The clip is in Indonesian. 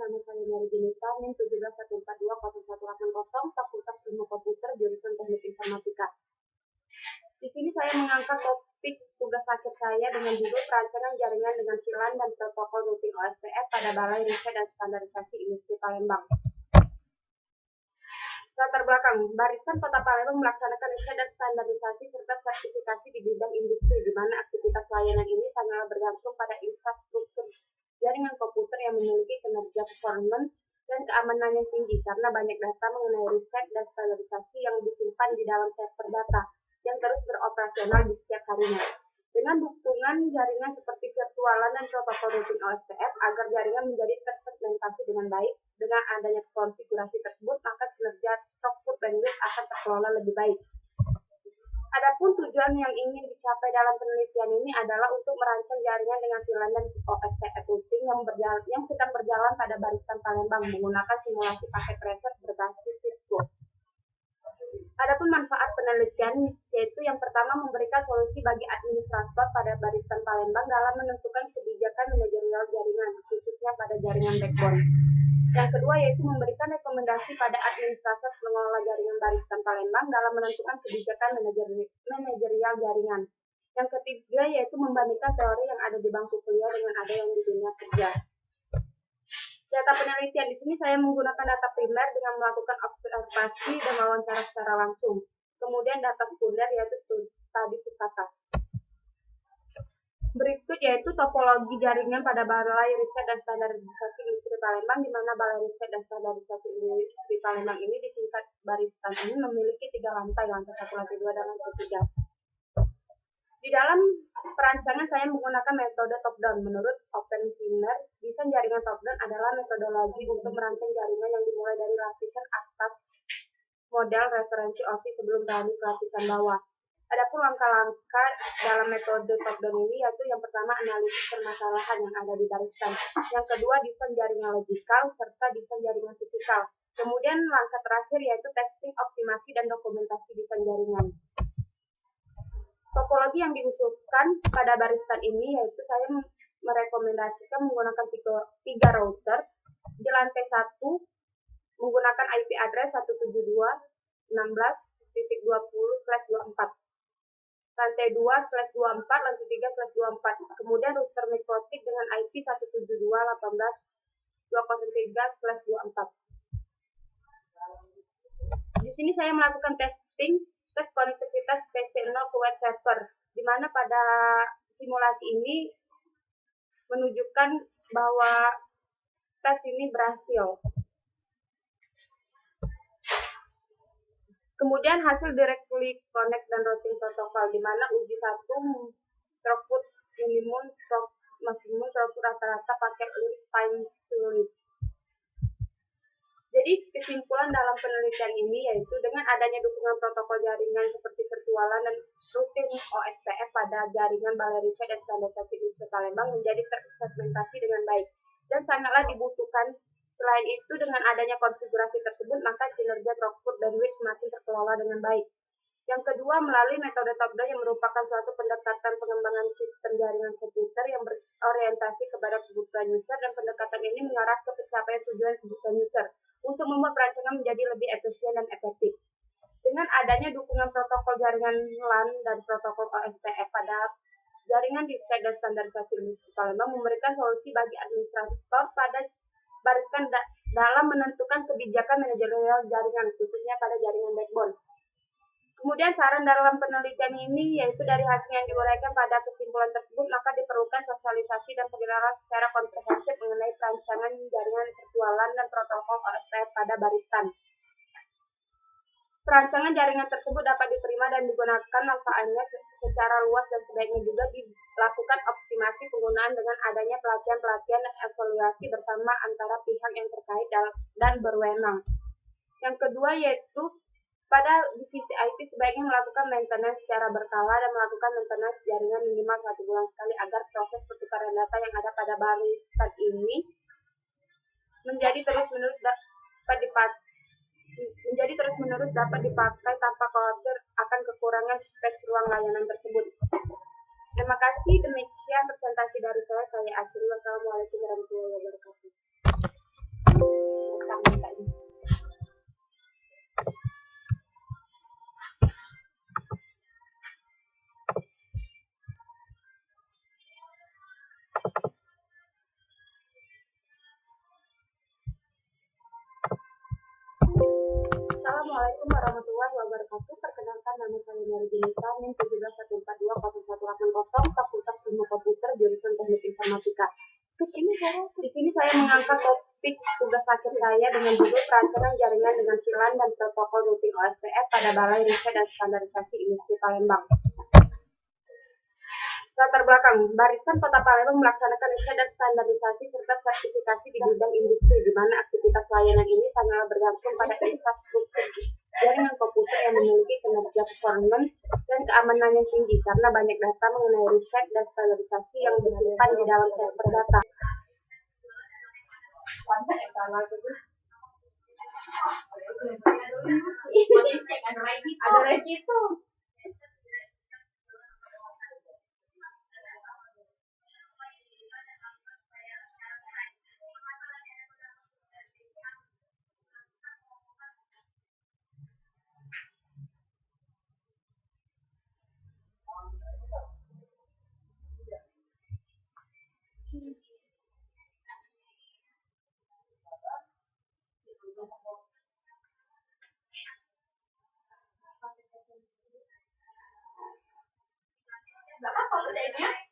nama saya Mary Junita, NIM 171420180, Fakultas Ilmu Komputer, jurusan Teknik Informatika. Di sini saya mengangkat topik tugas akhir saya dengan judul perancangan jaringan dengan VLAN dan protokol routing OSPF pada Balai Riset dan Standarisasi Industri Palembang. Latar belakang, Baristan Kota Palembang melaksanakan riset dan standarisasi serta sertifikasi di bidang industri, di mana aktivitas layanan ini sangatlah bergantung pada infrastruktur jaringan komputer yang memiliki kinerja performance dan keamanan yang tinggi, karena banyak data mengenai riset dan standarisasi yang disimpan di dalam server data yang terus beroperasional di setiap harinya. Dengan dukungan jaringan seperti virtualan dan protokol routing OSPF agar jaringan menjadi tersegmentasi dengan baik, dengan adanya konfigurasi tersebut, maka kinerja throughput bandwidth akan terkelola lebih baik. Adapun tujuan yang ingin dicapai dalam penelitian ini adalah untuk merancang jaringan dengan VLAN dan OSPF routing yang sedang berjalan pada Baristan Palembang menggunakan simulasi paket tracer berbasis Cisco. Adapun manfaat penelitian yaitu yang pertama memberikan solusi bagi administrator pada Baristan Palembang dalam menentukan kebijakan manajerial jaringan, khususnya pada jaringan backbone. Yang kedua yaitu memberikan rekomendasi pada administrator pengelola jaringan Baristan Palembang dalam menentukan kebijakan manajerial jaringan. Yang ketiga yaitu membandingkan teori yang ada di bangku kuliah dengan ada yang di dunia kerja. Data penelitian di sini saya menggunakan data primer dengan melakukan observasi dan wawancara secara langsung. Kemudian data sekunder yaitu studi pustaka. Berikut yaitu topologi jaringan pada Balai Riset dan Standarisasi Industri Palembang, di mana Balai Riset dan Standarisasi Industri Palembang ini disingkat Baristan ini memiliki 3 lantai, lantai 1, lantai 2, dan lantai 3. Di dalam perancangan saya menggunakan metode top-down. Menurut OpenVMware, desain jaringan top-down adalah metodologi untuk merancang jaringan yang dimulai dari lapisan atas model referensi OSI sebelum beralih ke lapisan bawah. Adapun langkah-langkah dalam metode top-down ini yaitu yang pertama analisis permasalahan yang ada di Baristan, yang kedua desain jaringan logikal, serta desain jaringan fisikal. Kemudian langkah terakhir yaitu testing, optimasi, dan dokumentasi desain jaringan. Topologi yang diusulkan pada Baristan ini yaitu saya merekomendasikan menggunakan 3 router. Di lantai 1 menggunakan IP address 172.16.20/24. Lantai 2/24, lantai 3/24. Kemudian router mikrotik dengan IP 172.18.203/24. Di sini saya melakukan tes konektivitas PC0 ke web server, di mana pada simulasi ini menunjukkan bahwa tes ini berhasil. Kemudian hasil directly connect dan routing protokol, di mana uji 1 throughput minimum, maksimum throughput rata-rata pakai lead time sulit. Jadi kesimpulan dalam penelitian ini yaitu dengan adanya dukungan protokol jaringan seperti virtualan dan routing OSPF pada jaringan Balai Riset dan Standarisasi Industri Palembang menjadi tersegmentasi dengan baik dan sangatlah dibutuhkan. Selain itu, dengan adanya konfigurasi tersebut, maka kinerja throughput bandwidth semakin terkelola dengan baik. Yang kedua, melalui metode top-down yang merupakan suatu pendekatan pengembangan sistem jaringan komputer yang berorientasi kepada kebutuhan user, dan pendekatan ini mengarah ke pencapaian tujuan kebutuhan user untuk membuat perancangan menjadi lebih efisien dan efektif. Dengan adanya dukungan protokol jaringan LAN dan protokol OSPF pada jaringan riset dan standarisasi industri Palembang memberikan solusi bagi administrator pada Baristan dalam menentukan kebijakan manajerial jaringan, khususnya pada jaringan backbone. Kemudian saran dalam penelitian ini yaitu dari hasil yang diuraikan pada kesimpulan tersebut, maka diperlukan sosialisasi dan pengenalan secara komprehensif mengenai perancangan jaringan virtualan dan protokol OSPF pada Baristan. Perancangan jaringan tersebut dapat diterima dan digunakan manfaatnya secara luas dan sebaiknya juga dilakukan optimasi penggunaan dengan adanya pelatihan-pelatihan dan evaluasi bersama antara pihak yang terkait dan berwenang. Yang kedua yaitu pada divisi IT sebaiknya melakukan maintenance secara berkala dan melakukan maintenance jaringan minimal 1 bulan sekali agar proses pertukaran data yang ada pada Baristan ini menjadi terus-menerus dapat dipakai tanpa khawatir akan kekurangan spek ruang layanan tersebut. Terima kasih, demikian presentasi dari saya akhiri. Wassalamualaikum warahmatullahi wabarakatuh. Assalamualaikum warahmatullahi wabarakatuh. Perkenalkan, nama saya Mary Junita, NIM 17142080, Fakultas Ilmu Komputer, jurusan Teknik Informatika. Di sini saya mengangkat topik tugas akhir saya dengan judul perancangan jaringan dengan VLAN dan protokol routing OSPF pada Balai Riset dan Standarisasi Industri Palembang. Latar belakang, Baristan Kota Palembang melaksanakan riset dan standarisasi serta sertifikasi di bidang industri, di mana aktivitas layanan ini sangat bergantung pada infrastruktur jaringan komputer yang memiliki kinerja performance dan keamanan yang tinggi, karena banyak data mengenai riset dan standarisasi yang disimpan di dalam server data. Ada itu. Gak apa-apa udah ini ya.